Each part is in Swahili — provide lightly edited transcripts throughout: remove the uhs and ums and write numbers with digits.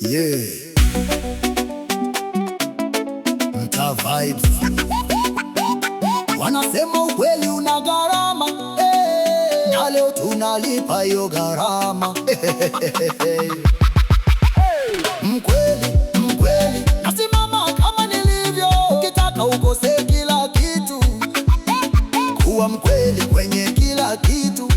Yeah. Mta vibes. Wanasema ukweli una gharama, na leo tunalipa hiyo gharama. Mkweli, nasimama kama nilivyo. Ukitaka ukose kila kitu, kuwa mkweli kwenye kila kitu.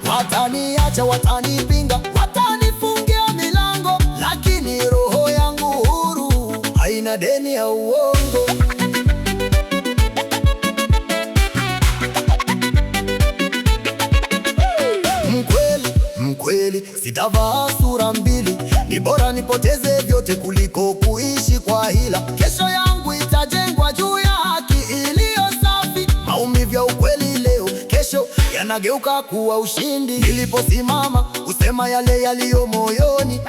Wataniacha, watanipinga, watanifungia milango, lakini roho yangu huru, haina deni ya uongo. Mkweli, sitavaa sura mbili. Ni bora nipoteze vyote kuliko kuishi kwa hila. Kesho yangu itajengwa juu ya haki iliyo safi. Maumivu ya ukweli leo, kesho yanageuka kuwa ushindi. Niliposimama kusema yale yaliyo moyoni,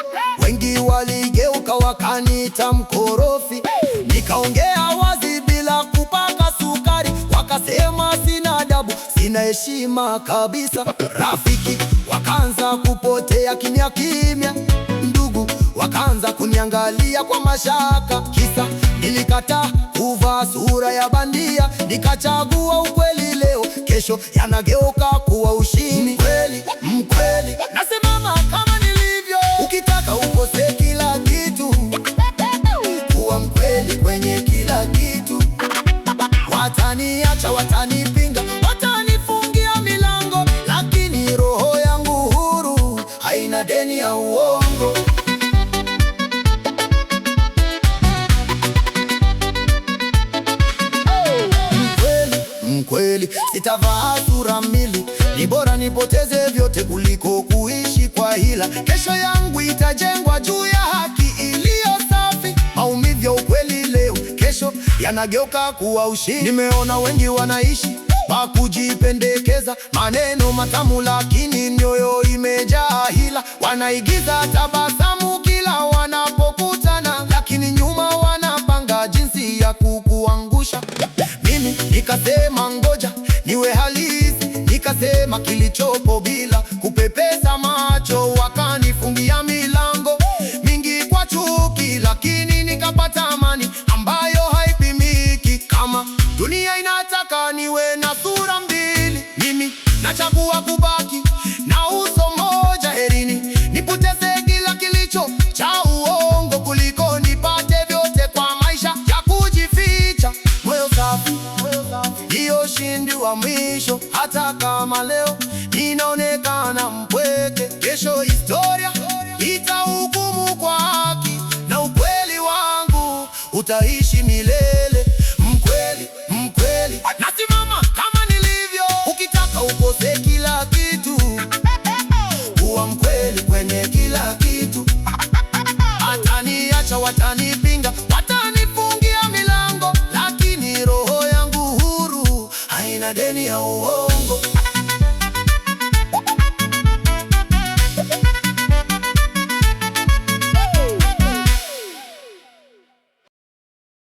wengi waligeuka wakaniita mkorofi. Nikaongea wazi bila kupaka sukari, wakasema sina adabu, sina heshima kabisa. Rafiki wakaanza kupotea kimya kimya, ndugu wakaanza kuniangalia kwa mashaka. Kisa nilikataa kuvaa sura ya bandia, nikachagua ukweli leo, kesho yanageuka kuwa ushindi. Mkweli, nasimama kama nilivyo. Ukitaka ukose kila kitu, kuwa mkweli kwenye kila kitu. Wataniacha, watanipinga, watanifungia milango, lakini roho yangu huru, haina deni ya uongo. Mkweli, sitavaa sura mbili. Ni bora nipoteze vyote kuliko kuishi kwa hila. Kesho yangu itajengwa juu ya haki iliyo safi. Maumivu ya ukweli leo, kesho yanageuka kuwa ushindi. Nimeona wengi wanaishi pa kujipendekeza, maneno matamu lakini mioyo imejaa hila. Wanaigiza tabasamu kila wanapokutana, lakini nyuma wanapanga jinsi ya kukuangusha. Mimi nikasema ngoja niwe halisi, nikasema kilichopo bila kupepesa macho. Wakanifungia milango mingi kwa chuki, lakini nikapata amani ambayo haipimiki. Kama dunia inataka niwe na sura mbili, mimi nachagua kubaki na uso moja. Herini nipoteze kila kilicho cha uongo kuliko nipate vyote kwa maisha ya kujificha. Moyo safi ndio ushindi wa mwisho. Hata kama leo ninaonekana mpweke, kesho historia itahukumu kwa haki, na ukweli wangu utaishi milele. Mkweli, nasimama kama nilivyo. Ukitaka ukose kila kitu, kuwa mkweli kwenye kila kitu. Wataniacha, watanipinga, watanifungia milango, lakini roho yangu huru, haina deni ya uongo.